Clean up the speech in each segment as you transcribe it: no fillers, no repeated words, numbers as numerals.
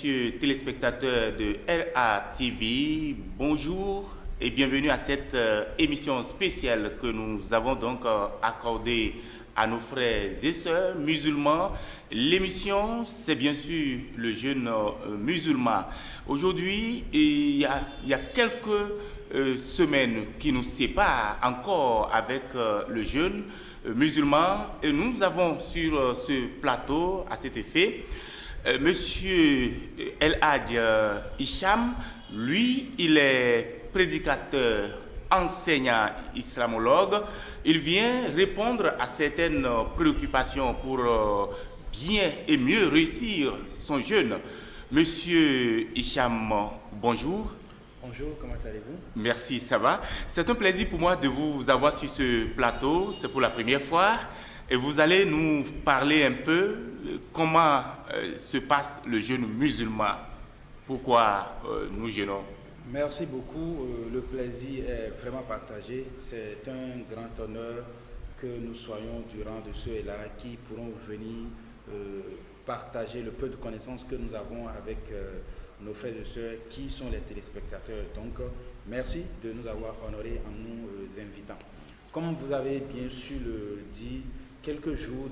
messieurs téléspectateurs de LA TV, bonjour et bienvenue à cette émission spéciale que nous avons donc accordée à nos frères et sœurs musulmans. L'émission, c'est bien sûr le jeûne musulman. Aujourd'hui, il y a quelques semaines qui nous séparent encore avec le jeûne musulman. Et nous avons sur ce plateau, à cet effet, Monsieur El Hadj Hicham. Lui, il est prédicateur, enseignant, islamologue. Il vient répondre à certaines préoccupations pour bien et mieux réussir son jeûne. Monsieur Hicham, bonjour. Bonjour, comment allez-vous? Merci, ça va. C'est un plaisir pour moi de vous avoir sur ce plateau. C'est pour la première fois. Et vous allez nous parler un peu comment se passe le jeûne musulman. Pourquoi nous jeûnons? Merci beaucoup. Le plaisir est vraiment partagé. C'est un grand honneur que nous soyons du rang de ceux-là qui pourront venir partager le peu de connaissances que nous avons avec nos frères et sœurs qui sont les téléspectateurs. Donc, merci de nous avoir honorés en nous invitant. Comme vous avez bien su le dire, quelques jours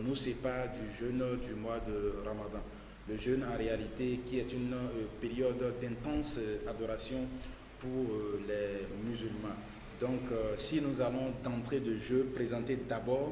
nous séparent du jeûne du mois de Ramadan. Le jeûne en réalité qui est une période d'intense adoration pour les musulmans. Donc si nous allons d'entrée de jeu présenter d'abord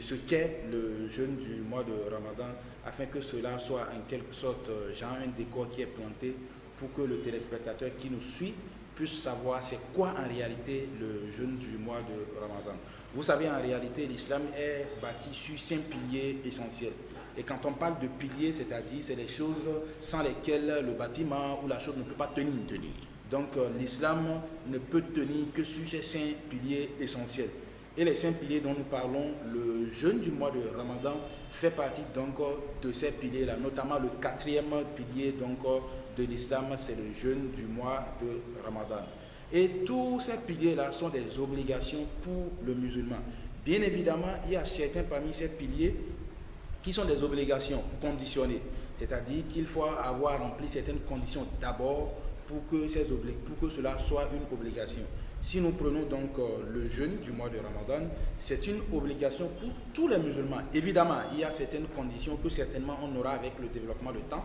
ce qu'est le jeûne du mois de Ramadan afin que cela soit en quelque sorte un décor qui est planté pour que le téléspectateur qui nous suit puisse savoir c'est quoi en réalité le jeûne du mois de Ramadan. Vous savez, en réalité, l'islam est bâti sur 5 piliers essentiels. Et quand on parle de piliers, c'est-à-dire c'est les choses sans lesquelles le bâtiment ou la chose ne peut pas tenir. Donc l'islam ne peut tenir que sur ces 5 piliers essentiels. Et les 5 piliers dont nous parlons, le jeûne du mois de Ramadan fait partie donc de ces piliers-là, notamment le 4e pilier de l'islam, c'est le jeûne du mois de Ramadan. Et tous ces piliers-là sont des obligations pour le musulman. Bien évidemment, il y a certains parmi ces piliers qui sont des obligations conditionnées. C'est-à-dire qu'il faut avoir rempli certaines conditions d'abord pour que cela soit une obligation. Si nous prenons donc le jeûne du mois de Ramadan, c'est une obligation pour tous les musulmans. Évidemment, il y a certaines conditions que certainement on aura avec le développement du temps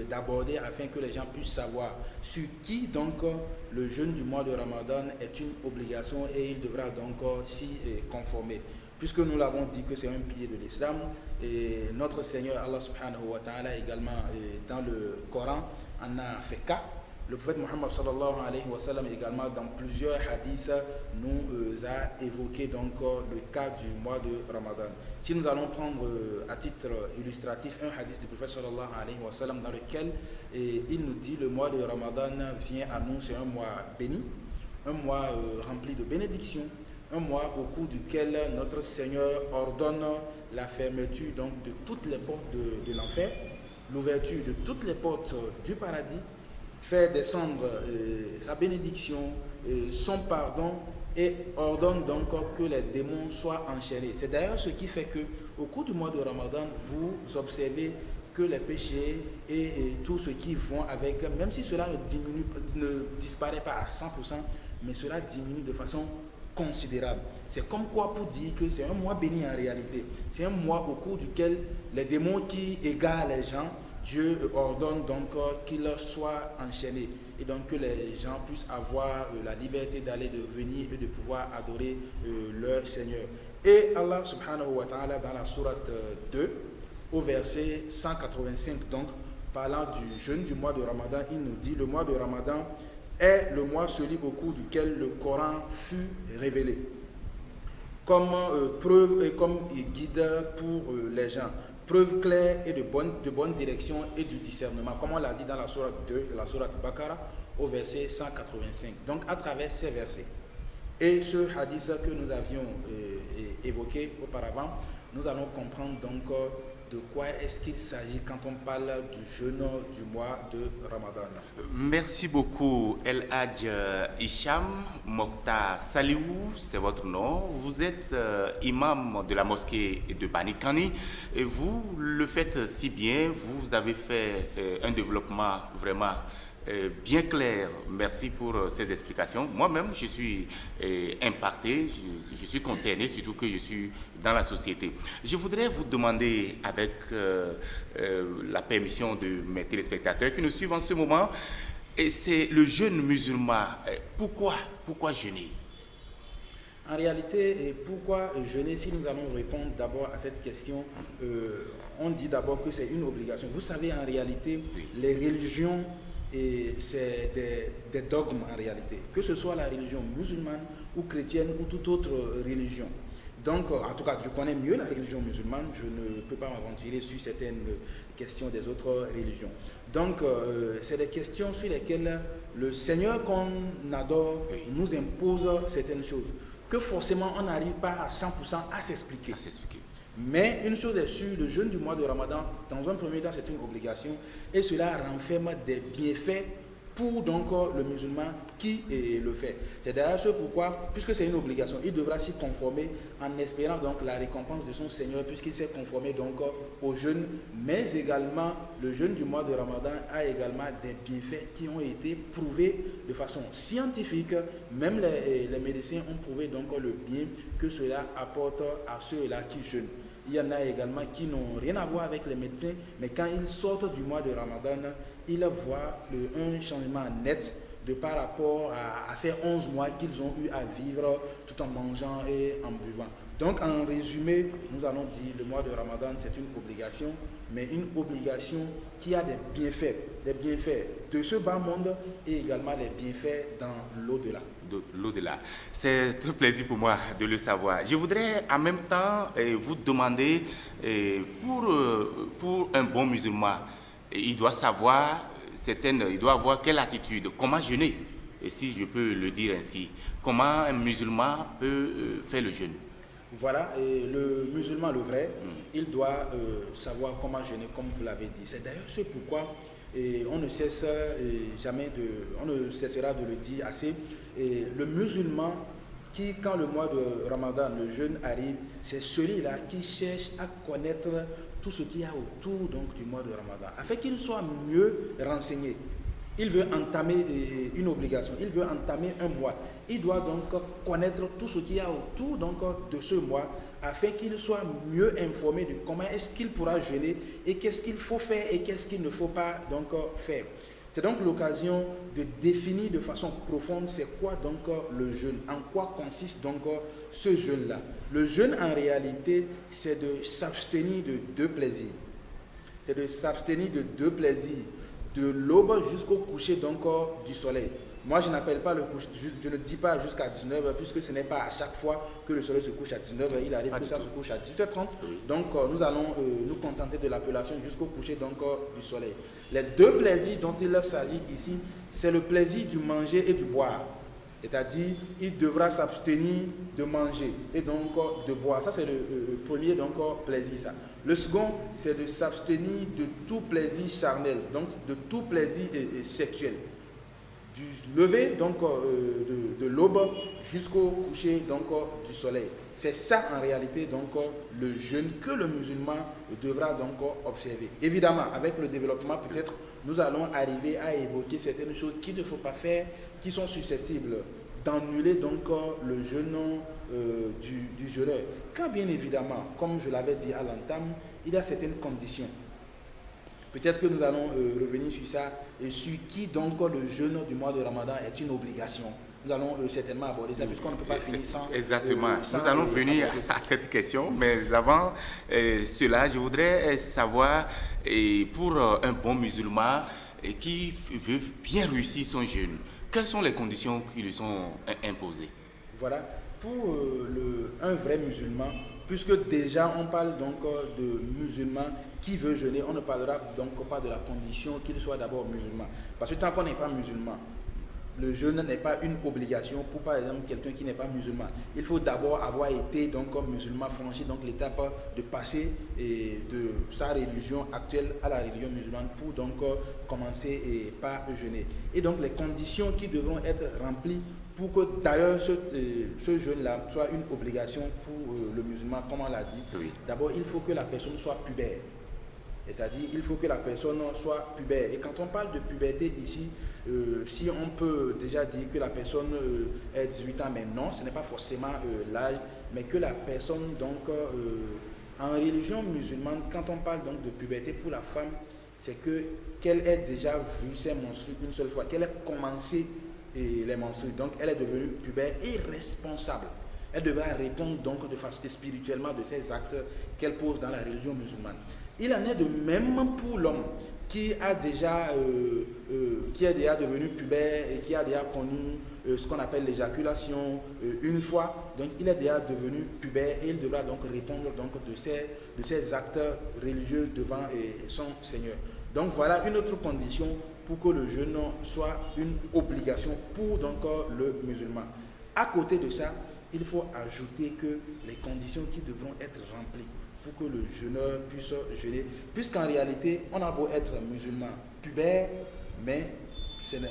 d'aborder afin que les gens puissent savoir sur qui donc le jeûne du mois de Ramadan est une obligation et il devra donc s'y conformer. Puisque nous l'avons dit que c'est un pilier de l'islam et notre Seigneur Allah subhanahu wa ta'ala également dans le Coran en a fait cas. Le prophète Mohammed sallallahu alayhi wa sallam également dans plusieurs hadiths nous a évoqué donc le cas du mois de Ramadan. Si nous allons prendre à titre illustratif un hadith du prophète sallallahu alayhi wa sallam dans lequel il nous dit le mois de Ramadan vient à nous, c'est un mois béni, un mois rempli de bénédictions, un mois au cours duquel notre Seigneur ordonne la fermeture donc de toutes les portes de l'enfer, l'ouverture de toutes les portes du paradis, faire descendre sa bénédiction, son pardon et ordonne donc que les démons soient enchaînés. C'est d'ailleurs ce qui fait que au cours du mois de Ramadan, vous observez que les péchés et tout ce qui vont avec, même si cela ne disparaît pas à 100%, mais cela diminue de façon considérable. C'est comme quoi pour dire que c'est un mois béni en réalité. C'est un mois au cours duquel les démons qui égarent les gens, Dieu ordonne donc qu'ils soient enchaînés et donc que les gens puissent avoir la liberté d'aller, de venir et de pouvoir adorer leur Seigneur. Et Allah subhanahu wa ta'ala dans la sourate 2 au verset 185 donc parlant du jeûne du mois de Ramadan, il nous dit le mois de Ramadan est le mois celui au cours duquel le Coran fut révélé comme preuve et comme guide pour les gens. Preuve claire et de bonne direction et du discernement, comme on l'a dit dans la sourate 2 de la sourate Baqara au verset 185. Donc à travers ces versets et ce hadith que nous avions évoqué auparavant, nous allons comprendre donc de quoi est-ce qu'il s'agit quand on parle du jeûne du mois de Ramadan. Merci beaucoup, El Hadj Hicham Mokhtar Saliou, c'est votre nom. Vous êtes imam de la mosquée de Banikani et vous le faites si bien, vous avez fait un développement vraiment bien clair. Merci pour ces explications. Moi-même, je suis impacté, je suis concerné, surtout que je suis dans la société. Je voudrais vous demander, avec la permission de mes téléspectateurs qui nous suivent en ce moment, et c'est le jeûne musulman. Pourquoi jeûner? En réalité, pourquoi jeûner? Si nous allons répondre d'abord à cette question, on dit d'abord que c'est une obligation. Vous savez, en réalité, les religions, c'est des dogmes en réalité, que ce soit la religion musulmane ou chrétienne ou toute autre religion. Donc, en tout cas, je connais mieux la religion musulmane, je ne peux pas m'aventurer sur certaines questions des autres religions. Donc, c'est des questions sur lesquelles le Seigneur qu'on adore nous impose certaines choses, que forcément on n'arrive pas à 100% à s'expliquer. Mais une chose est sûre, le jeûne du mois de Ramadan, dans un premier temps, c'est une obligation et cela renferme des bienfaits pour donc le musulman qui le fait. C'est d'ailleurs ce pourquoi, puisque c'est une obligation, il devra s'y conformer en espérant donc la récompense de son Seigneur puisqu'il s'est conformé donc au jeûne. Mais également, le jeûne du mois de Ramadan a également des bienfaits qui ont été prouvés de façon scientifique. Même les médecins ont prouvé donc le bien que cela apporte à ceux-là qui jeûnent. Il y en a également qui n'ont rien à voir avec les médecins, mais quand ils sortent du mois de Ramadan, ils voient un changement net de par rapport à ces 11 mois qu'ils ont eu à vivre tout en mangeant et en buvant. Donc en résumé, nous allons dire le mois de Ramadan c'est une obligation, mais une obligation qui a des bienfaits de ce bas monde et également des bienfaits dans l'au-delà. L'au-delà. C'est un plaisir pour moi de le savoir. Je voudrais en même temps vous demander, pour un bon musulman, il doit savoir il doit avoir quelle attitude, comment jeûner, et si je peux le dire ainsi, comment un musulman peut faire le jeûne. Voilà, et le musulman, le vrai, il doit savoir comment jeûner, comme vous l'avez dit. C'est d'ailleurs ce pourquoi on ne cessera de le dire assez. Et le musulman qui, quand le mois de Ramadan, le jeûne arrive, c'est celui-là qui cherche à connaître tout ce qu'il y a autour donc, du mois de Ramadan, afin qu'il soit mieux renseigné. Il veut entamer une obligation, il veut entamer un mois. Il doit donc connaître tout ce qu'il y a autour donc, de ce mois, afin qu'il soit mieux informé de comment est-ce qu'il pourra jeûner et qu'est-ce qu'il faut faire et qu'est-ce qu'il ne faut pas donc, faire. C'est donc l'occasion de définir de façon profonde c'est quoi donc le jeûne, en quoi consiste donc ce jeûne-là. Le jeûne en réalité c'est de s'abstenir de deux plaisirs. C'est de s'abstenir de deux plaisirs, de l'aube jusqu'au coucher donc du soleil. Moi je n'appelle pas le coucher, je ne dis pas jusqu'à 19h puisque ce n'est pas à chaque fois que le soleil se couche à 19h, il arrive que ça se couche à 18h30. Donc nous allons nous contenter de l'appellation jusqu'au coucher donc du soleil. Les deux plaisirs dont il s'agit ici, c'est le plaisir du manger et du boire. C'est-à-dire, il devra s'abstenir de manger et donc de boire. Ça, c'est le premier donc, plaisir. Ça. Le second, c'est de s'abstenir de tout plaisir charnel, donc de tout plaisir sexuel. Du lever donc, de l'aube jusqu'au coucher donc, du soleil. C'est ça en réalité donc, le jeûne que le musulman devra donc, observer. Évidemment, avec le développement, peut-être, nous allons arriver à évoquer certaines choses qu'il ne faut pas faire, qui sont susceptibles d'annuler donc le jeûne du jeûneur. Quand bien évidemment, comme je l'avais dit à l'entame, il y a certaines conditions. Peut-être que nous allons revenir sur ça et sur qui donc le jeûne du mois de Ramadan est une obligation. Nous allons certainement aborder ça puisqu'on ne peut pas finir sans... Exactement. Nous allons venir à cette question, mais avant cela, je voudrais savoir, pour un bon musulman qui veut bien réussir son jeûne, quelles sont les conditions qui lui sont imposées? Voilà. Pour un vrai musulman, puisque déjà on parle donc de musulman qui veut jeûner, on ne parlera donc pas de la condition qu'il soit d'abord musulman. Parce que tant qu'on n'est pas musulman, le jeûne n'est pas une obligation pour par exemple quelqu'un qui n'est pas musulman. Il faut d'abord avoir été donc comme musulman, franchi donc l'étape de passer de sa religion actuelle à la religion musulmane pour donc commencer par jeûner. Et donc les conditions qui devront être remplies pour que d'ailleurs ce jeûne-là soit une obligation pour le musulman, comme on l'a dit. Oui. D'abord, il faut que la personne soit pubère. C'est-à-dire, il faut que la personne soit pubère. Et quand on parle de puberté ici, si on peut déjà dire que la personne est 18 ans, mais non, ce n'est pas forcément l'âge, mais que la personne, donc, en religion musulmane, quand on parle donc de puberté pour la femme, c'est qu'elle ait déjà vu ses menstrues une seule fois, qu'elle ait commencé les menstrues. Donc, elle est devenue pubère et responsable. Elle devra répondre donc de façon spirituellement de ces actes qu'elle pose dans la religion musulmane. Il en est de même pour l'homme qui a déjà devenu pubère et qui a déjà connu ce qu'on appelle l'éjaculation une fois. Donc il est déjà devenu pubère et il devra donc répondre donc de ces actes religieux devant son Seigneur. Donc voilà une autre condition pour que le jeûne soit une obligation pour donc le musulman. À côté de ça, il faut ajouter que les conditions qui devront être remplies pour que le jeûneur puisse jeûner, puisqu'en réalité, on a beau être musulman pubère, mais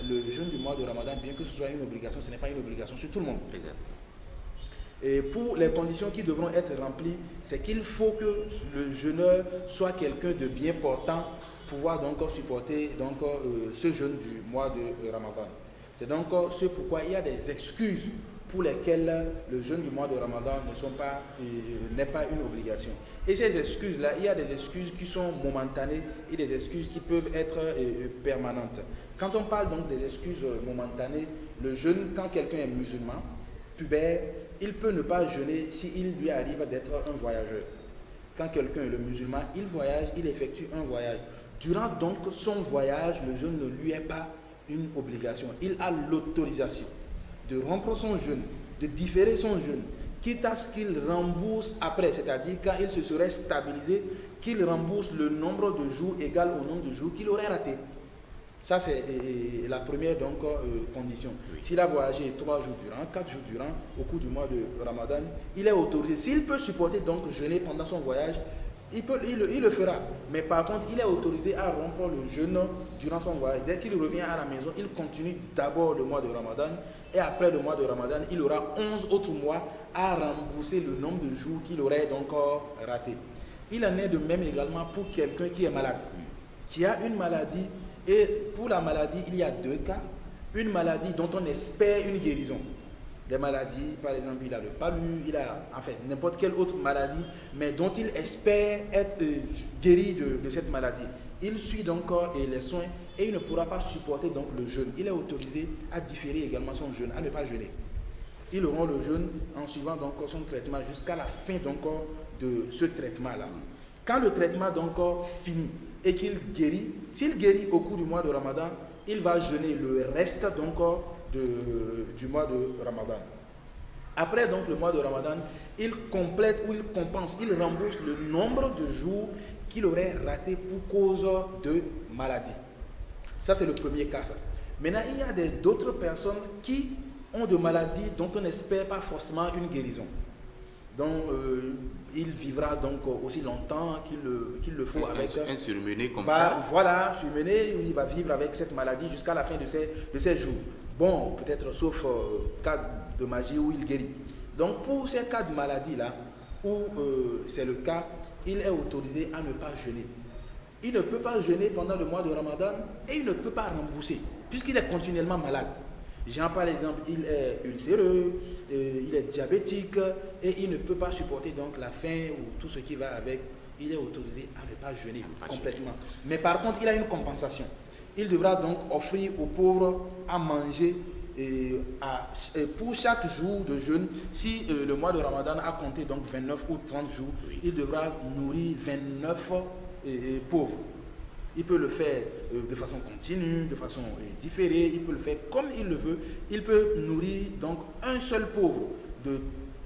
le jeûne du mois de Ramadan, bien que ce soit une obligation, ce n'est pas une obligation sur tout le monde. Exactement. Et pour les conditions qui devront être remplies, c'est qu'il faut que le jeûneur soit quelqu'un de bien portant pour pouvoir donc supporter donc, ce jeûne du mois de Ramadan. C'est donc ce pourquoi il y a des excuses pour lesquelles le jeûne du mois de Ramadan n'est pas une obligation. Et ces excuses-là, il y a des excuses qui sont momentanées et des excuses qui peuvent être permanentes. Quand on parle donc des excuses momentanées, le jeûne, quand quelqu'un est musulman, pubère, il peut ne pas jeûner s'il lui arrive d'être un voyageur. Quand quelqu'un est le musulman, il voyage, il effectue un voyage. Durant donc son voyage, le jeûne ne lui est pas une obligation. Il a l'autorisation de rompre son jeûne, de différer son jeûne, quitte à ce qu'il rembourse après, c'est-à-dire quand il se serait stabilisé, qu'il rembourse le nombre de jours égal au nombre de jours qu'il aurait raté. Ça, c'est la première donc, condition. Oui. S'il a voyagé 3 jours durant, 4 jours durant, au cours du mois de Ramadan, il est autorisé. S'il peut supporter donc jeûner pendant son voyage, il le fera. Mais par contre, il est autorisé à rompre le jeûne durant son voyage. Dès qu'il revient à la maison, il continue d'abord le mois de Ramadan. Et après le mois de Ramadan, il aura 11 autres mois à rembourser le nombre de jours qu'il aurait donc raté. Il en est de même également pour quelqu'un qui est malade, qui a une maladie. Et pour la maladie, il y a 2 cas. Une maladie dont on espère une guérison. Des maladies, par exemple, il a le palu, il a en fait n'importe quelle autre maladie, mais dont il espère être guéri de cette maladie. Il suit donc les soins et il ne pourra pas supporter donc le jeûne. Il est autorisé à différer également son jeûne, à ne pas jeûner. Ils auront le jeûne en suivant donc son traitement jusqu'à la fin donc de ce traitement-là. Quand le traitement donc finit et qu'il guérit, s'il guérit au cours du mois de Ramadan, il va jeûner le reste donc du mois de Ramadan. Après donc le mois de Ramadan, il complète ou il compense, il rembourse le nombre de jours qu'il aurait raté pour cause de maladie. Ça, c'est le premier cas. Ça. Maintenant, il y a d'autres personnes qui ont des maladies dont on n'espère pas forcément une guérison. Donc, il vivra donc aussi longtemps qu'il le faut avec... Un surmené comme ça. Voilà, surmené, il va vivre avec cette maladie jusqu'à la fin de ses jours. Bon, peut-être sauf cas de magie où il guérit. Donc, pour ces cas de maladie-là, où c'est le cas, il est autorisé à ne pas jeûner. Il ne peut pas jeûner pendant le mois de Ramadan et il ne peut pas rembourser, puisqu'il est continuellement malade. Jean, par exemple, il est ulcéreux, il est diabétique et il ne peut pas supporter donc la faim ou tout ce qui va avec. Il est autorisé à ne pas jeûner complètement. Mais par contre, il a une compensation. Il devra donc offrir aux pauvres à manger pour chaque jour de jeûne. Si le mois de Ramadan a compté donc 29 ou 30 jours, il devra nourrir 29 pauvres. Il peut le faire de façon continue, de façon différée, il peut le faire comme il le veut. Il peut nourrir donc un seul pauvre de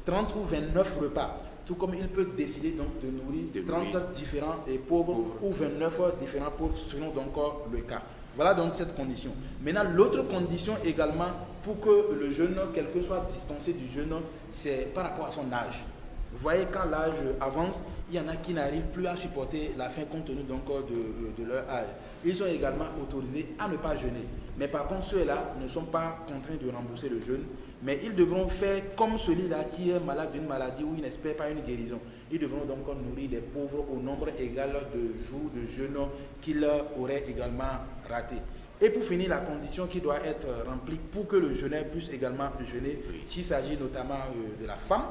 30 ou 29 repas. Tout comme il peut décider donc de nourrir 30 différents pauvres ou 29 différents pauvres selon donc le cas. Voilà donc cette condition. Maintenant, l'autre condition également pour que le jeûne, quelqu'un soit dispensé du jeûne, c'est par rapport à son âge. Vous voyez, quand l'âge avance, il y en a qui n'arrivent plus à supporter la faim compte tenu donc de leur âge. Ils sont également autorisés à ne pas jeûner. Mais par contre, ceux-là ne sont pas contraints de rembourser le jeûne, mais ils devront faire comme celui-là qui est malade d'une maladie où il n'espère pas une guérison. Ils devront donc nourrir des pauvres au nombre égal de jours de jeûne qu'ils auraient également raté. Et pour finir, la condition qui doit être remplie pour que le jeûneur puisse également jeûner, s'il s'agit notamment de la femme,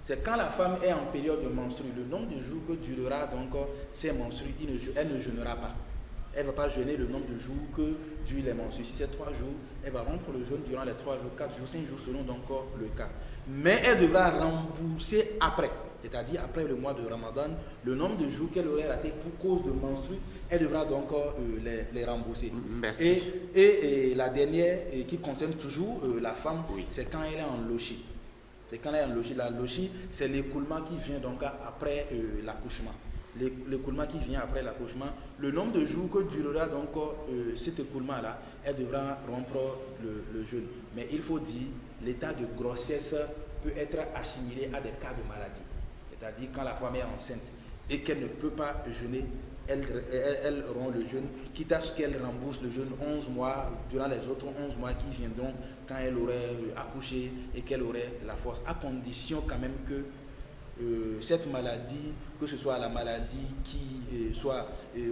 c'est quand la femme est en période de menstru, le nombre de jours que durera donc ses menstrues, elle ne jeûnera pas. Elle ne va pas jeûner le nombre de jours que durent les menstrues. Si c'est 3 jours, elle va rompre le jeûne durant les 3 jours, 4 jours, 5 jours selon donc le cas. Mais elle devra rembourser après, c'est-à-dire après le mois de Ramadan, le nombre de jours qu'elle aurait raté pour cause de menstrues, elle devra donc les rembourser. Merci. Et la dernière, qui concerne toujours la femme, c'est quand elle est en lochi. C'est quand elle est en lochi. La lochi, c'est l'écoulement qui vient donc après l'accouchement. L'écoulement qui vient après l'accouchement, le nombre de jours que durera donc cet écoulement-là, elle devra rompre le jeûne. Mais il faut dire, l'état de grossesse peut être assimilé à des cas de maladie. C'est-à-dire quand la femme est enceinte et qu'elle ne peut pas jeûner, elle rompt le jeûne, quitte à ce qu'elle rembourse le jeûne 11 mois, durant les autres 11 mois qui viendront quand elle aurait accouché et qu'elle aurait la force, à condition quand même que cette maladie, que ce soit la maladie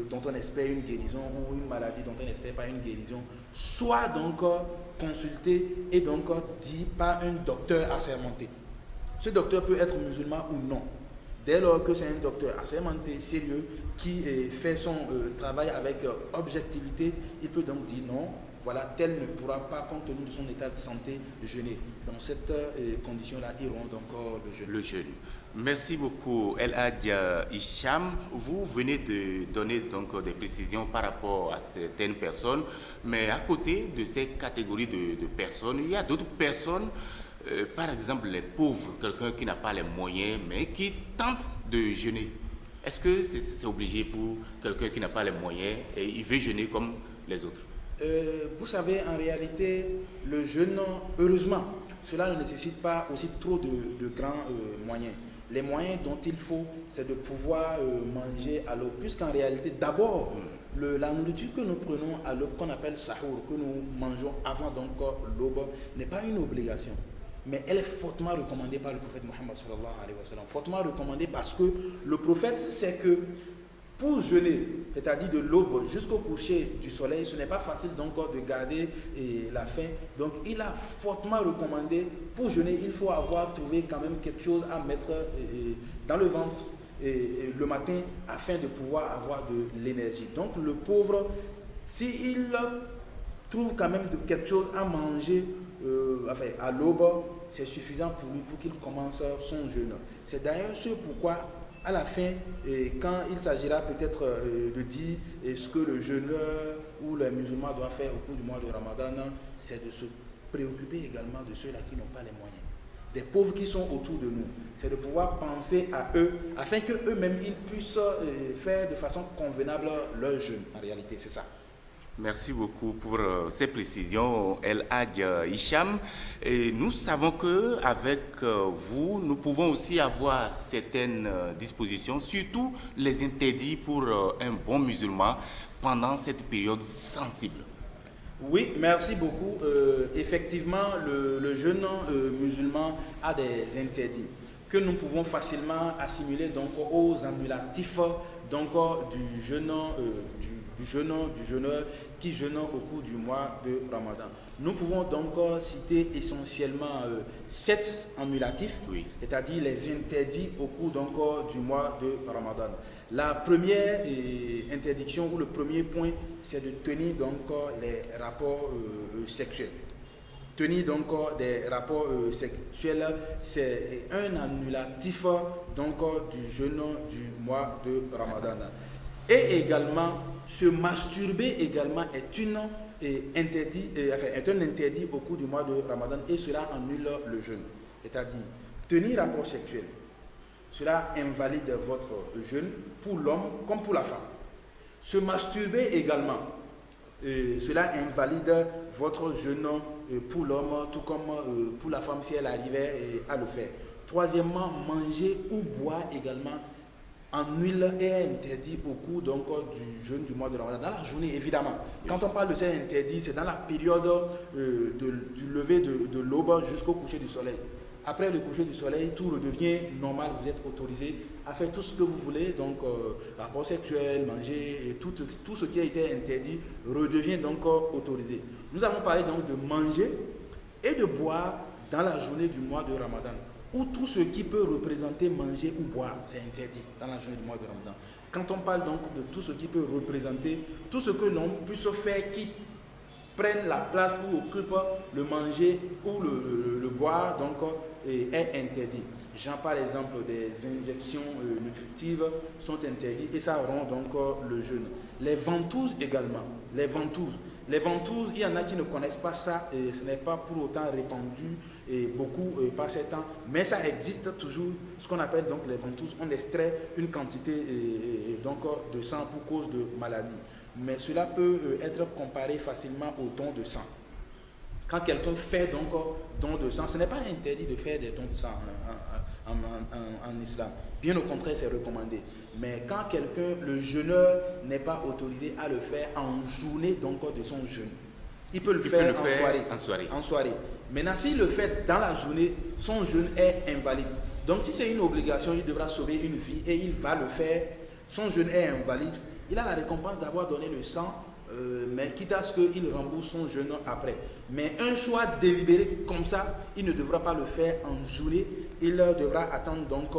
dont on espère une guérison ou une maladie dont on n'espère pas une guérison, soit donc consultée et donc dit par un docteur assermenté. Ce docteur peut être musulman ou non. Dès lors que c'est un docteur assermenté, sérieux, qui fait son travail avec objectivité, il peut donc dire non, voilà, tel ne pourra pas, compte tenu de son état de santé, jeûner. Dans cette condition-là, ils auront donc le jeûne. Merci beaucoup, El Hadj Hicham. Vous venez de donner donc des précisions par rapport à certaines personnes, mais à côté de ces catégories de personnes, il y a d'autres personnes, par exemple les pauvres, quelqu'un qui n'a pas les moyens, mais qui tente de jeûner. Est-ce que c'est obligé pour quelqu'un qui n'a pas les moyens et il veut jeûner comme les autres? Vous savez, en réalité, le jeûne, heureusement, cela ne nécessite pas aussi trop de grands moyens. Les moyens dont il faut, c'est de pouvoir manger à l'aube. Puisqu'en réalité, d'abord, la nourriture que nous prenons à l'aube, qu'on appelle sahour, que nous mangeons avant donc l'aube, n'est pas une obligation. Mais elle est fortement recommandée par le prophète Mohammed sallallahu alayhi wa sallam. Fortement recommandée parce que le prophète sait que pour jeûner, c'est-à-dire de l'aube jusqu'au coucher du soleil, ce n'est pas facile donc de garder la faim. Donc il a fortement recommandé, pour jeûner, il faut avoir trouvé quand même quelque chose à mettre dans le ventre le matin afin de pouvoir avoir de l'énergie. Donc le pauvre, s'il trouve quand même quelque chose à manger à l'aube, c'est suffisant pour lui pour qu'il commence son jeûne. C'est d'ailleurs ce pourquoi à la fin, quand il s'agira peut-être de dire ce que le jeûneur ou le musulman doit faire au cours du mois de Ramadan, c'est de se préoccuper également de ceux-là qui n'ont pas les moyens. Des pauvres qui sont autour de nous. C'est de pouvoir penser à eux afin qu'eux-mêmes ils puissent faire de façon convenable leur jeûne. En réalité, c'est ça. Merci beaucoup pour ces précisions, El Hadj Hicham. Et nous savons qu'avec vous, nous pouvons aussi avoir certaines dispositions, surtout les interdits pour un bon musulman pendant cette période sensible. Oui, merci beaucoup. Effectivement, le jeune musulman a des interdits que nous pouvons facilement assimiler donc aux annulatifs donc du jeûneur qui jeûne au cours du mois de Ramadan. Nous pouvons donc citer essentiellement 7 annulatifs, c'est-à-dire les interdits au cours donc du mois de Ramadan. La première interdiction ou le premier point, c'est de tenir donc les rapports sexuels. Tenir donc des rapports sexuels, c'est un annulatif donc du jeûne du mois de Ramadan. Et également, se masturber également est un interdit au cours du mois de Ramadan et cela annule le jeûne. C'est-à-dire, tenir rapport sexuel, cela invalide votre jeûne pour l'homme comme pour la femme. Se masturber également, cela invalide votre jeûne pour l'homme, tout comme pour la femme si elle arrivait à le faire. Troisièmement, manger ou boire également en huile est interdit au cours donc, du jeûne du mois de Ramadan. Dans la journée, évidemment. Quand on parle de c'est interdit, c'est dans la période du lever de l'aube jusqu'au coucher du soleil. Après le coucher du soleil, tout redevient normal, vous êtes autorisé à faire tout ce que vous voulez, donc rapport sexuel, manger, et tout ce qui a été interdit redevient donc autorisé. Nous avons parlé donc de manger et de boire dans la journée du mois de Ramadan, ou tout ce qui peut représenter manger ou boire, c'est interdit dans la journée du mois de Ramadan. Quand on parle donc de tout ce qui peut représenter, tout ce que l'on puisse faire qui prenne la place ou occupe le manger ou le boire, donc est interdit. Genre par exemple des injections nutritives sont interdites et ça rend donc le jeûne. Les ventouses également, les ventouses, il y en a qui ne connaissent pas ça et ce n'est pas pour autant répandu et beaucoup par ces temps, mais ça existe toujours, ce qu'on appelle donc les ventouses. On extrait une quantité donc de sang pour cause de maladie, mais cela peut être comparé facilement au don de sang. Quand quelqu'un fait donc don de sang, ce n'est pas interdit de faire des dons de sang en islam. Bien au contraire, c'est recommandé. Mais quand le jeûneur n'est pas autorisé à le faire en journée donc de son jeûne, il peut le faire en soirée. Maintenant, s'il le fait dans la journée, son jeûne est invalide. Donc, si c'est une obligation, il devra sauver une vie et il va le faire. Son jeûne est invalide. Il a la récompense d'avoir donné le sang, mais quitte à ce qu'il rembourse son jeûne après. Mais un choix délibéré comme ça, il ne devra pas le faire en journée. Il devra attendre donc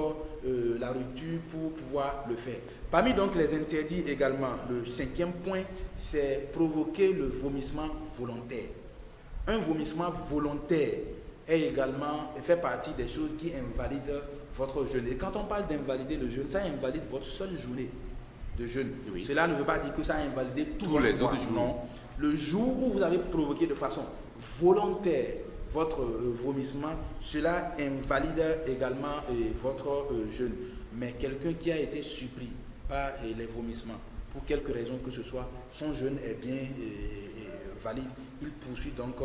la rupture pour pouvoir le faire. Parmi donc les interdits également, le 5e point, c'est provoquer le vomissement volontaire. Un vomissement volontaire fait partie des choses qui invalident votre jeûne. Et quand on parle d'invalider le jeûne, ça invalide votre seule journée de jeûne. Oui. Cela ne veut pas dire que ça a invalidé tous les autres jours. Non. Le jour où vous avez provoqué de façon volontaire votre vomissement, cela invalide également votre jeûne. Mais quelqu'un qui a été surpris par les vomissements, pour quelque raison que ce soit, son jeûne est bien valide. Il poursuit donc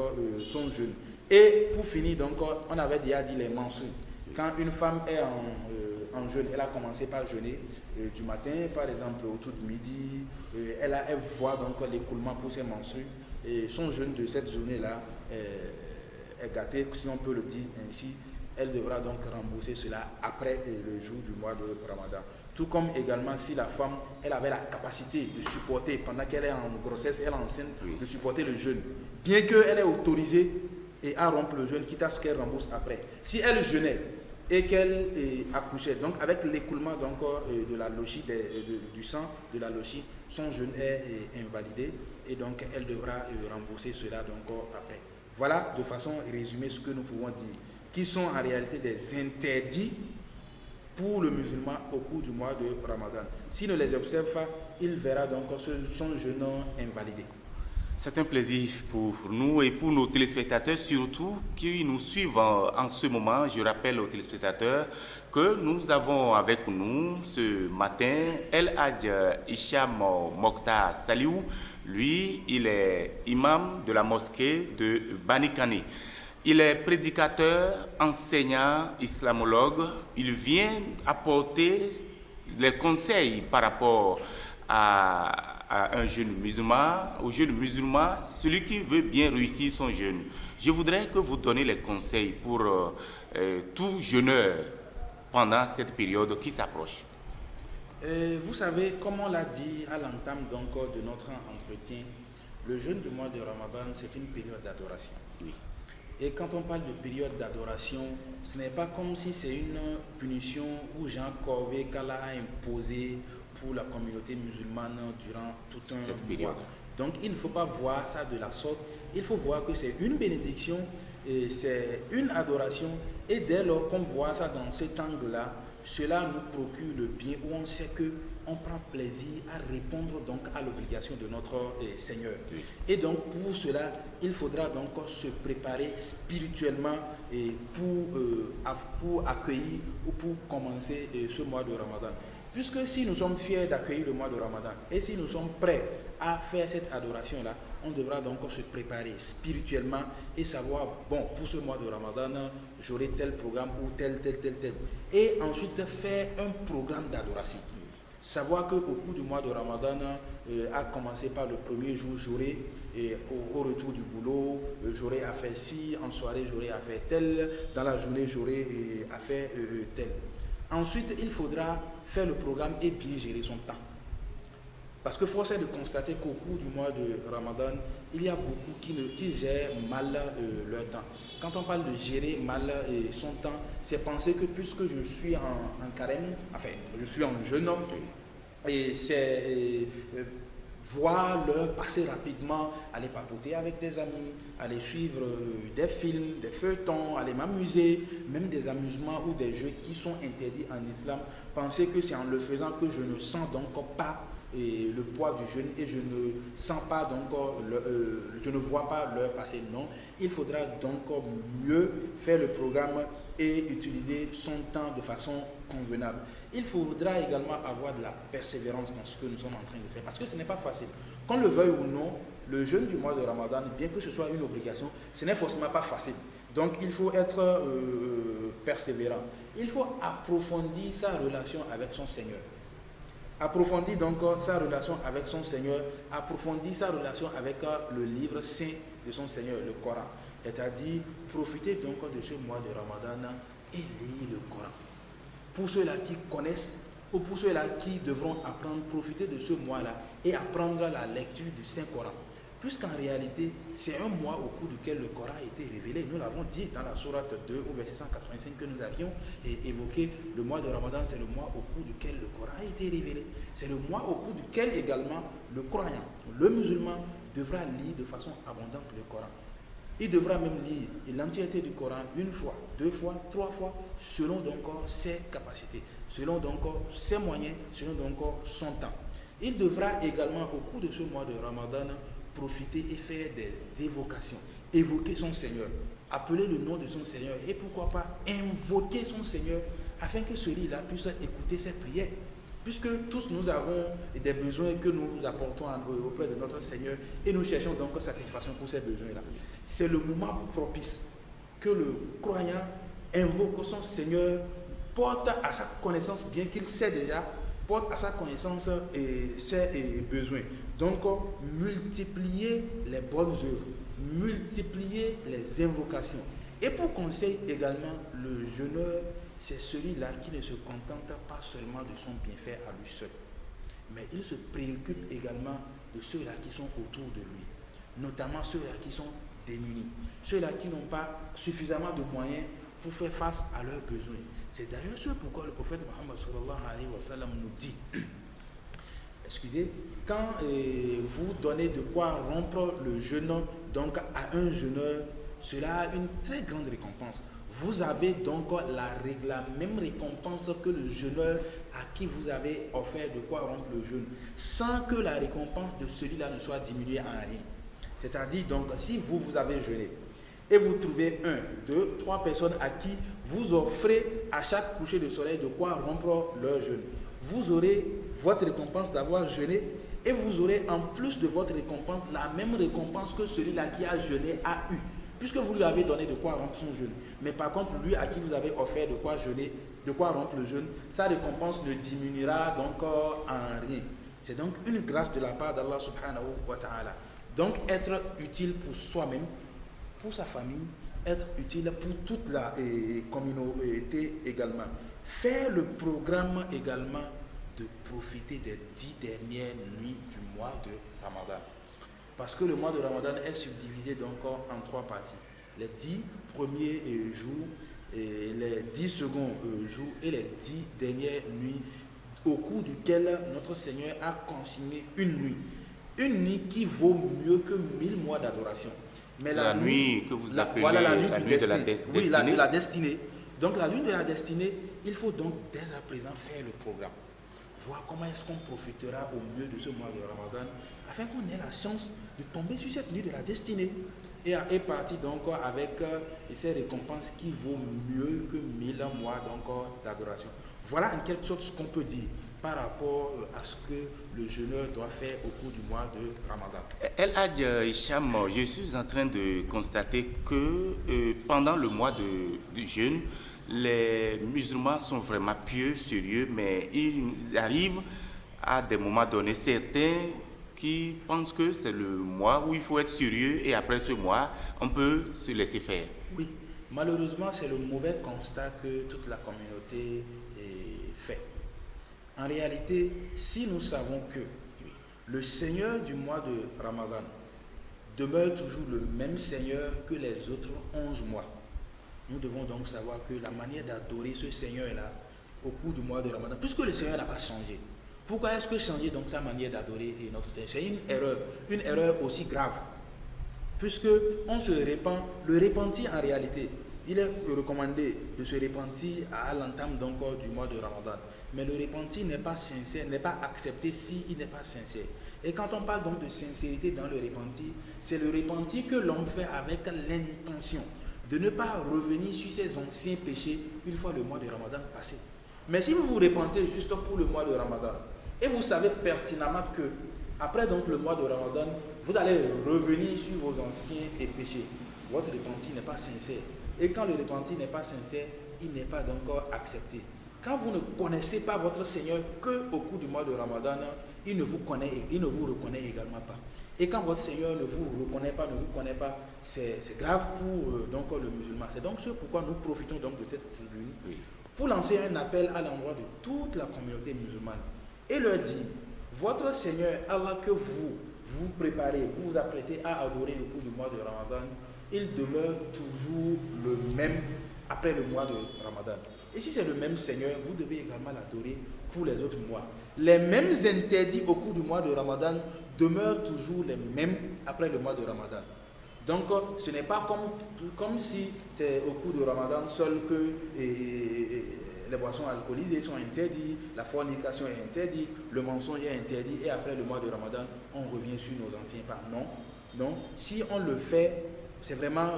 son jeûne. Et pour finir, donc, on avait déjà dit les menstrues. Quand une femme est en jeûne, elle a commencé par jeûner du matin, par exemple, autour de midi, elle voit donc l'écoulement pour ses menstrues. Et son jeûne de cette journée-là est gâté, si on peut le dire ainsi. Elle devra donc rembourser cela après le jour du mois de Ramadan. Tout comme également si la femme, elle avait la capacité de supporter, pendant qu'elle est en grossesse, elle est enceinte, de supporter le jeûne. Bien qu'elle est autorisée à rompre le jeûne, quitte à ce qu'elle rembourse après. Si elle jeûnait et qu'elle accouchait, donc avec l'écoulement donc, de la lochie, du sang de la lochie, son jeûne est invalidé et donc elle devra rembourser cela donc, après. Voilà de façon résumée ce que nous pouvons dire, qui sont en réalité des interdits pour le musulman au cours du mois de Ramadan. S'il ne les observe pas, il verra donc son jeûne invalidé. C'est un plaisir pour nous et pour nos téléspectateurs, surtout qui nous suivent en ce moment. Je rappelle aux téléspectateurs que nous avons avec nous ce matin El Hadj Hicham Mokhtar Saliou. Lui, il est imam de la mosquée de Banikani. Il est prédicateur, enseignant, islamologue. Il vient apporter les conseils par rapport à un jeune musulman, au jeune musulman, celui qui veut bien réussir son jeûne. Je voudrais que vous donniez les conseils pour tout jeûneur pendant cette période qui s'approche. Vous savez, comme on l'a dit à l'entame donc de notre entretien, le jeûne du mois de Ramadan, c'est une période d'adoration. Oui. Et quand on parle de période d'adoration, ce n'est pas comme si c'est une punition où Jean Corvé qu'Allah a imposé pour la communauté musulmane durant tout un mois. Donc il ne faut pas voir ça de la sorte, il faut voir que c'est une bénédiction, et c'est une adoration, et dès lors qu'on voit ça dans cet angle-là, cela nous procure le bien, où on sait qu'on prend plaisir à répondre donc à l'obligation de notre Seigneur. Oui. Et donc pour cela, il faudra donc se préparer spirituellement et pour accueillir ou pour commencer ce mois de Ramadan. Puisque si nous sommes fiers d'accueillir le mois de Ramadan et si nous sommes prêts à faire cette adoration-là, on devra donc se préparer spirituellement et savoir, bon, pour ce mois de Ramadan, j'aurai tel programme ou tel. Et ensuite faire un programme d'adoration. Savoir qu'au cours du mois de Ramadan, à commencer par le premier jour, j'aurai au retour du boulot, j'aurai à faire ci, en soirée, j'aurai à faire tel, dans la journée, j'aurai à faire tel. Ensuite, il faudra faire le programme et bien gérer son temps. Parce que force est de constater qu'au cours du mois de Ramadan, il y a beaucoup qui gèrent mal leur temps. Quand on parle de gérer mal son temps, c'est penser que puisque je suis en carême, enfin, je suis en jeûne, et c'est voir l'heure passer rapidement, aller papoter avec des amis, aller suivre des films, des feuilletons, aller m'amuser, même des amusements ou des jeux qui sont interdits en islam. Penser que c'est en le faisant que je ne sens donc pas le poids du jeûne et je ne sens pas donc je ne vois pas l'heure passer. Non, il faudra donc mieux faire le programme et utiliser son temps de façon convenable. Il faudra également avoir de la persévérance dans ce que nous sommes en train de faire parce que ce n'est pas facile. Qu'on le veuille ou non, le jeûne du mois de Ramadan, bien que ce soit une obligation, ce n'est forcément pas facile. Donc il faut être persévérant. Il faut approfondir sa relation avec son Seigneur. Approfondir donc sa relation avec son Seigneur, approfondir sa relation avec le livre saint de son Seigneur, le Coran. C'est-à-dire profiter donc de ce mois de Ramadan et lire le Coran. Pour ceux-là qui connaissent ou pour ceux-là qui devront apprendre, profiter de ce mois-là et apprendre la lecture du Saint-Coran. Puisqu'en réalité, c'est un mois au cours duquel le Coran a été révélé. Nous l'avons dit dans la sourate 2 au verset 185 que nous avions évoqué. Le mois de Ramadan, c'est le mois au cours duquel le Coran a été révélé. C'est le mois au cours duquel également le croyant, le musulman, devra lire de façon abondante le Coran. Il devra même lire l'entièreté du Coran une fois, deux fois, trois fois, selon donc ses capacités, selon donc ses moyens, selon donc son temps. Il devra également au cours de ce mois de Ramadan profiter et faire des évocations, évoquer son Seigneur, appeler le nom de son Seigneur et pourquoi pas invoquer son Seigneur afin que celui-là puisse écouter ses prières. Puisque tous nous avons des besoins que nous apportons auprès de notre Seigneur et nous cherchons donc satisfaction pour ces besoins-là. C'est le moment propice que le croyant invoque son Seigneur, porte à sa connaissance, bien qu'il sait déjà, porte à sa connaissance ses besoins. Donc, multiplier les bonnes œuvres, multiplier les invocations. Et pour conseil également, le jeûneur, c'est celui-là qui ne se contente pas seulement de son bienfait à lui seul, mais il se préoccupe également de ceux-là qui sont autour de lui, notamment ceux-là qui sont démunis, ceux-là qui n'ont pas suffisamment de moyens pour faire face à leurs besoins. C'est d'ailleurs ce pourquoi le prophète Mohammed sallallahu alayhi wa sallam nous dit, quand vous donnez de quoi rompre le jeûne donc à un jeûneur, cela a une très grande récompense. Vous avez donc la même récompense que le jeûneur à qui vous avez offert de quoi rompre le jeûne, sans que la récompense de celui-là ne soit diminuée en rien. C'est-à-dire donc, si vous avez jeûné et vous trouvez 1, 2, 3 personnes à qui vous offrez à chaque coucher de soleil de quoi rompre leur jeûne, vous aurez votre récompense d'avoir jeûné et vous aurez en plus de votre récompense la même récompense que celui-là qui a jeûné a eu. Puisque vous lui avez donné de quoi rompre son jeûne. Mais par contre, lui à qui vous avez offert de quoi jeûner, de quoi rompre le jeûne, sa récompense ne diminuera donc en rien. C'est donc une grâce de la part d'Allah subhanahu wa ta'ala. Donc être utile pour soi-même, pour sa famille, être utile pour toute la communauté également. Faire le programme également de profiter des 10 dernières nuits du mois de Ramadan. Parce que le mois de Ramadan est subdivisé donc en 3 parties. Les 10 premiers jours, et les 10 seconds jours et les 10 dernières nuits au cours duquel notre Seigneur a consigné une nuit. Une nuit qui vaut mieux que 1000 mois d'adoration. Mais la nuit que vous appelez la nuit de la destinée. Oui, de la destinée. Donc la nuit de la destinée, il faut donc dès à présent faire le programme. Voir comment est-ce qu'on profitera au mieux de ce mois de Ramadan afin qu'on ait la chance de tomber sur cette nuit de la destinée et partir donc avec ces récompenses qui vaut mieux que 1000 mois d'adoration. Voilà en quelque sorte ce qu'on peut dire par rapport à ce que le jeûneur doit faire au cours du mois de Ramadan. El Hadj Hicham, je suis en train de constater que pendant le mois de jeûne, les musulmans sont vraiment pieux, sérieux, mais ils arrivent à des moments donnés, certains qui pensent que c'est le mois où il faut être sérieux et après ce mois, on peut se laisser faire. Oui, malheureusement, c'est le mauvais constat que toute la communauté fait. En réalité, si nous savons que le Seigneur du mois de Ramadan demeure toujours le même Seigneur que les autres 11 mois, nous devons donc savoir que la manière d'adorer ce Seigneur-là au cours du mois de Ramadan, puisque le Seigneur n'a pas changé, pourquoi est-ce que changer donc sa manière d'adorer notre Seigneur? C'est une erreur aussi grave, puisque on se répand, le repentir en réalité, il est recommandé de se repentir à l'entame donc du mois de Ramadan. Mais le repentir n'est pas sincère, n'est pas accepté s'il n'est pas sincère. Et quand on parle donc de sincérité dans le repentir, c'est le repentir que l'on fait avec l'intention de ne pas revenir sur ses anciens péchés une fois le mois de Ramadan passé. Mais si vous vous repentez juste pour le mois de Ramadan, et vous savez pertinemment que après donc le mois de Ramadan, vous allez revenir sur vos anciens péchés, votre repentir n'est pas sincère. Et quand le repentir n'est pas sincère, il n'est pas donc accepté. Quand vous ne connaissez pas votre Seigneur qu'au cours du mois de Ramadan, il ne vous connaît et il ne vous reconnaît également pas. Et quand votre Seigneur ne vous connaît pas, c'est grave pour donc, le musulman. C'est donc ce pourquoi nous profitons donc de cette tribune pour lancer un appel à l'endroit de toute la communauté musulmane et leur dire, votre Seigneur Allah que vous préparez, vous vous apprêtez à adorer au cours du mois de Ramadan, il demeure toujours le même après le mois de Ramadan. Et si c'est le même Seigneur, vous devez également l'adorer pour les autres mois. Les mêmes interdits au cours du mois de Ramadan demeurent toujours les mêmes après le mois de Ramadan. Donc, ce n'est pas comme si c'est au cours de Ramadan seul que les boissons alcoolisées sont interdites, la fornication est interdite, le mensonge est interdit, et après le mois de Ramadan, on revient sur nos anciens pas. Non. Si on le fait, c'est vraiment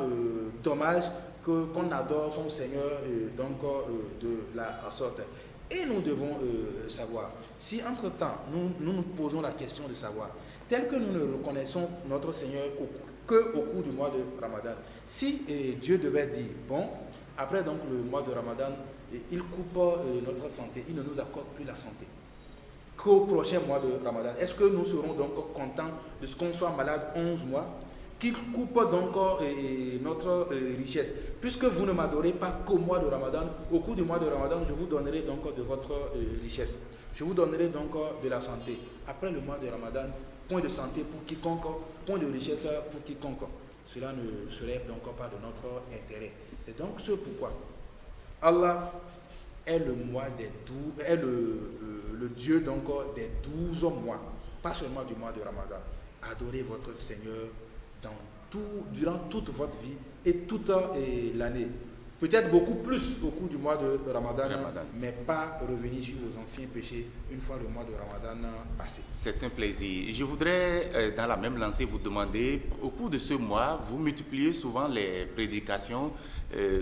dommage qu'on adore son Seigneur de la sorte. Et nous devons savoir, si entre-temps, nous posons la question de savoir, tel que nous ne reconnaissons notre Seigneur qu'au cours du mois de Ramadan, si Dieu devait dire, bon, après donc le mois de Ramadan, il coupe notre santé, il ne nous accorde plus la santé, qu'au prochain mois de Ramadan, est-ce que nous serons donc contents de ce qu'on soit malade 11 mois, qu'il coupe donc notre richesse? Puisque vous ne m'adorez pas qu'au mois de Ramadan, au cours du mois de Ramadan, je vous donnerai donc de votre richesse. Je vous donnerai donc de la santé. Après le mois de Ramadan, point de santé pour quiconque, point de richesse pour quiconque. Cela ne serait donc pas de notre intérêt. C'est donc ce pourquoi Allah est le mois des 12, est le Dieu donc des 12 mois, pas seulement du mois de Ramadan. Adorez votre Seigneur durant toute votre vie et toute l'année. Peut-être beaucoup plus au cours du mois de Ramadan, mais pas revenir sur vos anciens péchés une fois le mois de Ramadan passé. C'est un plaisir. Je voudrais, dans la même lancée, vous demander, au cours de ce mois, vous multipliez souvent les prédications,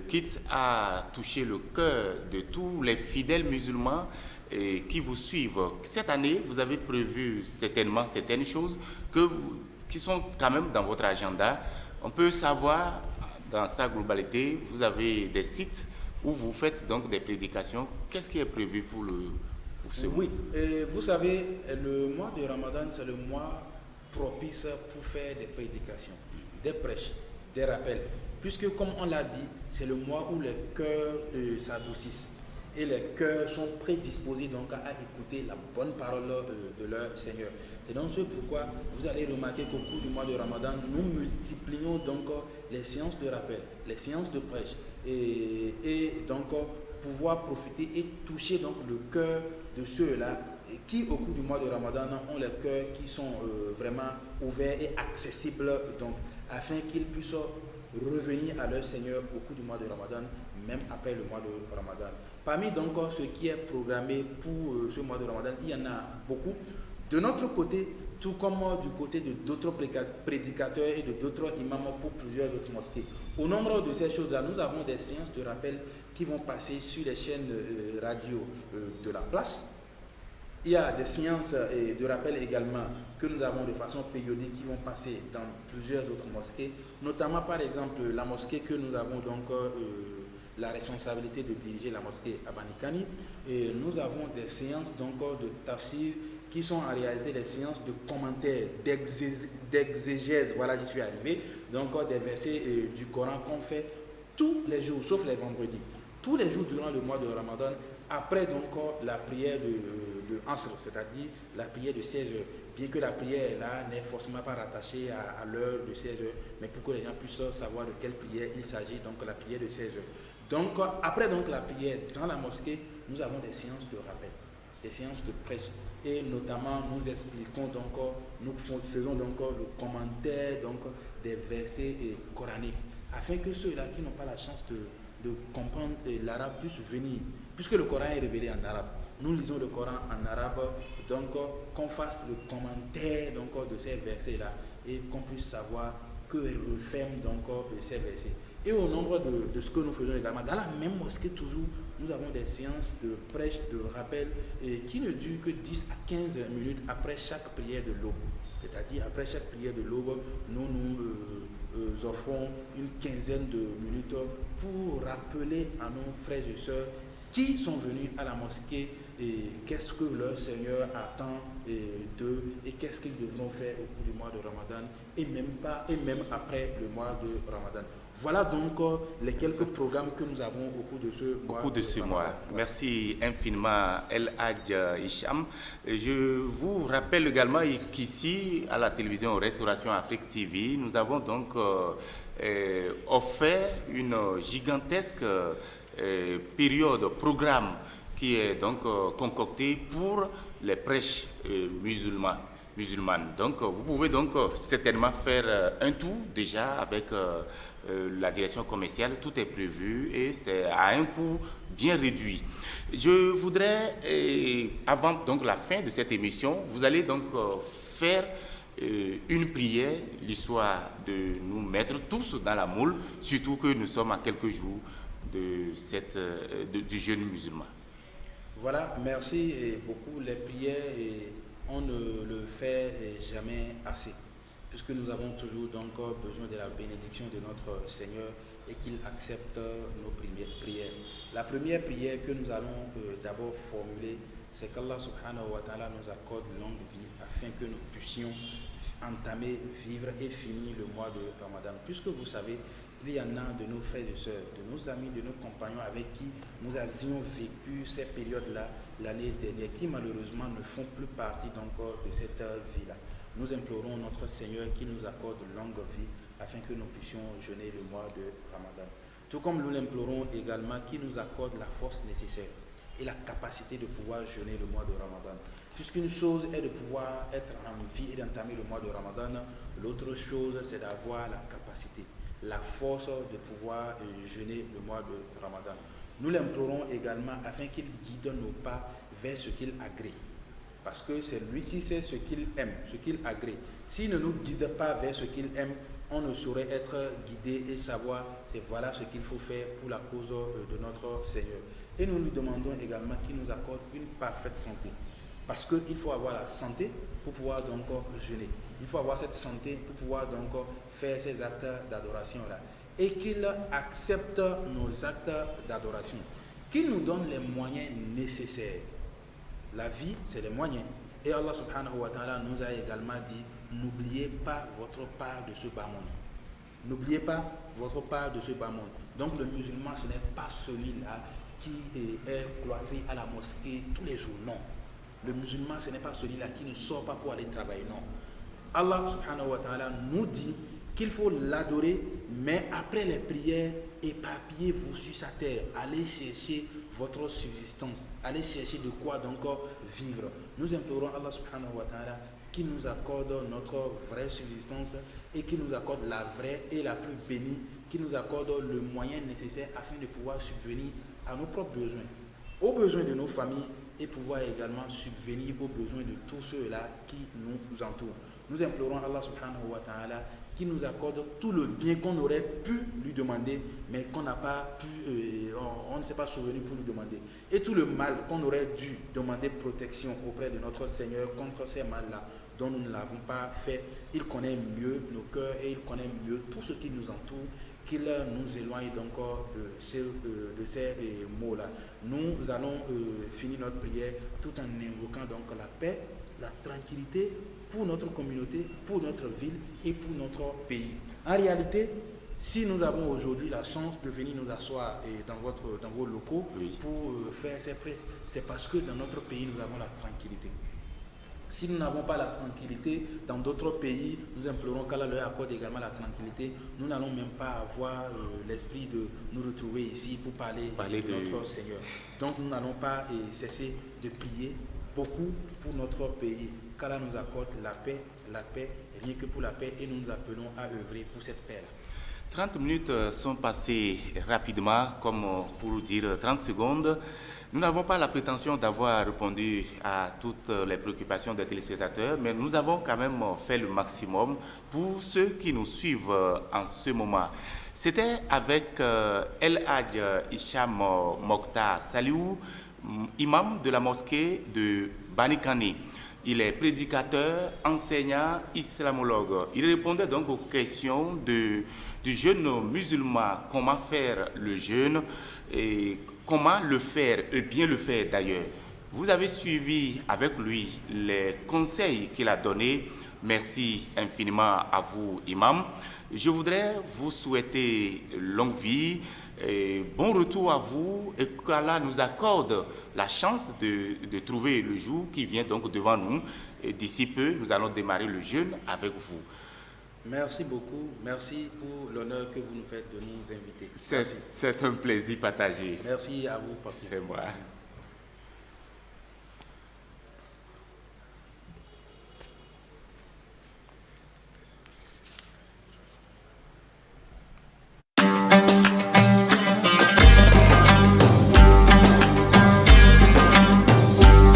quitte à toucher le cœur de tous les fidèles musulmans qui vous suivent. Cette année, vous avez prévu certainement certaines choses qui sont quand même dans votre agenda. On peut savoir, dans sa globalité, vous avez des sites où vous faites donc des prédications. Qu'est-ce qui est prévu pour ce mois? Oui, vous savez, le mois de Ramadan, c'est le mois propice pour faire des prédications, des prêches, des rappels. Puisque, comme on l'a dit, c'est le mois où les cœurs s'adoucissent et les cœurs sont prédisposés donc à écouter la bonne parole de leur Seigneur. C'est donc ce pourquoi vous allez remarquer qu'au cours du mois de Ramadan, nous multiplions donc les séances de rappel, les séances de prêche et donc pouvoir profiter et toucher donc le cœur de ceux-là qui au cours du mois de Ramadan ont les cœurs qui sont vraiment ouverts et accessibles donc afin qu'ils puissent revenir à leur Seigneur au cours du mois de Ramadan, même après le mois de Ramadan. Parmi donc ce qui est programmé pour ce mois de Ramadan, il y en a beaucoup. De notre côté, tout comme du côté de d'autres prédicateurs et de d'autres imams pour plusieurs autres mosquées. Au nombre de ces choses-là, nous avons des séances de rappel qui vont passer sur les chaînes radio de la place, Il y a des séances de rappel également que nous avons de façon périodique qui vont passer dans plusieurs autres mosquées, notamment par exemple la mosquée que nous avons donc la responsabilité de diriger, la mosquée à Banikani. Et nous avons des séances donc de tafsir qui sont en réalité des séances de commentaires, d'exégèse, voilà, j'y suis arrivé, donc des versets du Coran qu'on fait tous les jours, sauf les vendredis, tous les jours durant le mois de Ramadan, après donc la prière de Asr, c'est-à-dire la prière de 16 heures, bien que la prière là n'est forcément pas rattachée à l'heure de 16 heures, mais pour que les gens puissent savoir de quelle prière il s'agit, donc la prière de 16 heures. Donc après donc la prière dans la mosquée, nous avons des séances de rappel, des séances de prêche, et notamment nous expliquons donc, nous faisons donc le commentaire donc des versets coraniques, afin que ceux-là qui n'ont pas la chance de comprendre l'arabe puissent venir, puisque le Coran est révélé en arabe. Nous lisons le Coran en arabe, donc qu'on fasse le commentaire donc, de ces versets-là et qu'on puisse savoir que referment donc ces versets. Et au nombre de ce que nous faisons également, dans la même mosquée toujours, nous avons des séances de prêche, de rappel, qui ne durent que 10 à 15 minutes après chaque prière de l'aube. C'est-à-dire, après chaque prière de l'aube, nous offrons une quinzaine de minutes pour rappeler à nos frères et sœurs qui sont venus à la mosquée et qu'est-ce que leur Seigneur attend d'eux et qu'est-ce qu'ils devront faire au cours du mois de Ramadan et même après le mois de Ramadan. Voilà donc les quelques programmes que nous avons au cours de ce mois. Merci infiniment El Hadj Hicham. Je vous rappelle également qu'ici, à la télévision Restauration Afrique TV, nous avons donc offert une gigantesque programme qui est donc concocté pour les prêches musulmanes. Donc vous pouvez donc certainement faire un tour déjà avec la direction commerciale, tout est prévu et c'est à un coût bien réduit. Je voudrais, avant donc la fin de cette émission, vous allez donc faire une prière, l'histoire de nous mettre tous dans la moule, surtout que nous sommes à quelques jours du jeûne musulman. Voilà, merci beaucoup. Les prières, on ne le fait jamais assez, puisque nous avons toujours donc besoin de la bénédiction de notre Seigneur et qu'il accepte nos prières. La première prière que nous allons d'abord formuler, c'est qu'Allah subhanahu wa ta'ala nous accorde longue vie afin que nous puissions entamer, vivre et finir le mois de Ramadan. Puisque vous savez, il y en a de nos frères et sœurs, de nos amis, de nos compagnons avec qui nous avions vécu ces périodes-là l'année dernière, qui malheureusement ne font plus partie donc de cette vie-là. Nous implorons notre Seigneur qui nous accorde longue vie afin que nous puissions jeûner le mois de Ramadan. Tout comme nous l'implorons également qui nous accorde la force nécessaire et la capacité de pouvoir jeûner le mois de Ramadan. Puisqu'une chose est de pouvoir être en vie et d'entamer le mois de Ramadan, l'autre chose c'est d'avoir la capacité, la force de pouvoir jeûner le mois de Ramadan. Nous l'implorons également afin qu'il guide nos pas vers ce qu'il agrée. Parce que c'est lui qui sait ce qu'il aime, ce qu'il agrée. S'il ne nous guide pas vers ce qu'il aime, on ne saurait être guidé et savoir c'est voilà ce qu'il faut faire pour la cause de notre Seigneur. Et nous lui demandons également qu'il nous accorde une parfaite santé. Parce qu'il faut avoir la santé pour pouvoir donc jeûner. Il faut avoir cette santé pour pouvoir donc faire ces actes d'adoration-là. Et qu'il accepte nos actes d'adoration. Qu'il nous donne les moyens nécessaires. La vie, c'est les moyens. Et Allah subhanahu wa ta'ala nous a également dit, n'oubliez pas votre part de ce bas monde. N'oubliez pas votre part de ce bas monde. Donc le musulman, ce n'est pas celui-là qui est cloîtré à la mosquée tous les jours. Non. Le musulman, ce n'est pas celui-là qui ne sort pas pour aller travailler. Non. Allah subhanahu wa ta'ala nous dit qu'il faut l'adorer, mais après les prières, éparpillez-vous sur sa terre. Allez chercher votre subsistance. Allez chercher de quoi donc vivre. Nous implorons Allah subhanahu wa ta'ala qui nous accorde notre vraie subsistance et qui nous accorde la vraie et la plus bénie, qui nous accorde le moyen nécessaire afin de pouvoir subvenir à nos propres besoins, aux besoins de nos familles et pouvoir également subvenir aux besoins de tous ceux-là qui nous entourent. Nous implorons Allah subhanahu wa ta'ala qui nous accorde tout le bien qu'on aurait pu lui demander, mais qu'on n'a pas pu, on ne s'est pas souvenu pour lui demander. Et tout le mal qu'on aurait dû demander protection auprès de notre Seigneur contre ces mal-là, dont nous ne l'avons pas fait. Il connaît mieux nos cœurs et il connaît mieux tout ce qui nous entoure, qu'il nous éloigne donc de ces mots-là. Nous allons finir notre prière tout en invoquant donc la paix, la tranquillité pour notre communauté, pour notre ville et pour notre pays. En réalité, si nous avons aujourd'hui la chance de venir nous asseoir dans vos locaux pour faire ces prêches, c'est parce que dans notre pays, nous avons la tranquillité. Si nous n'avons pas la tranquillité dans d'autres pays, nous implorons qu'Allah leur accorde également la tranquillité. Nous n'allons même pas avoir l'esprit de nous retrouver ici pour parler de notre Seigneur. Donc nous n'allons pas cesser de prier beaucoup pour notre pays. Qu'Allah nous accorde la paix, rien que pour la paix, et nous nous appelons à œuvrer pour cette paix-là. 30 minutes sont passées rapidement, comme pour dire 30 secondes. Nous n'avons pas la prétention d'avoir répondu à toutes les préoccupations des téléspectateurs, mais nous avons quand même fait le maximum pour ceux qui nous suivent en ce moment. C'était avec El Hadj Hicham Mokhtar Saliou, imam de la mosquée de Banikani. Il est prédicateur, enseignant, islamologue. Il répondait donc aux questions du jeune musulman, comment faire le jeûne et comment le faire, et bien le faire d'ailleurs. Vous avez suivi avec lui les conseils qu'il a donnés. Merci infiniment à vous, imam. Je voudrais vous souhaiter longue vie, et bon retour à vous, et qu'Allah nous accorde la chance de trouver le jour qui vient donc devant nous. Et d'ici peu, nous allons démarrer le jeûne avec vous. Merci beaucoup. Merci pour l'honneur que vous nous faites de nous inviter. C'est un plaisir partagé. Merci à vous, Papi. C'est moi.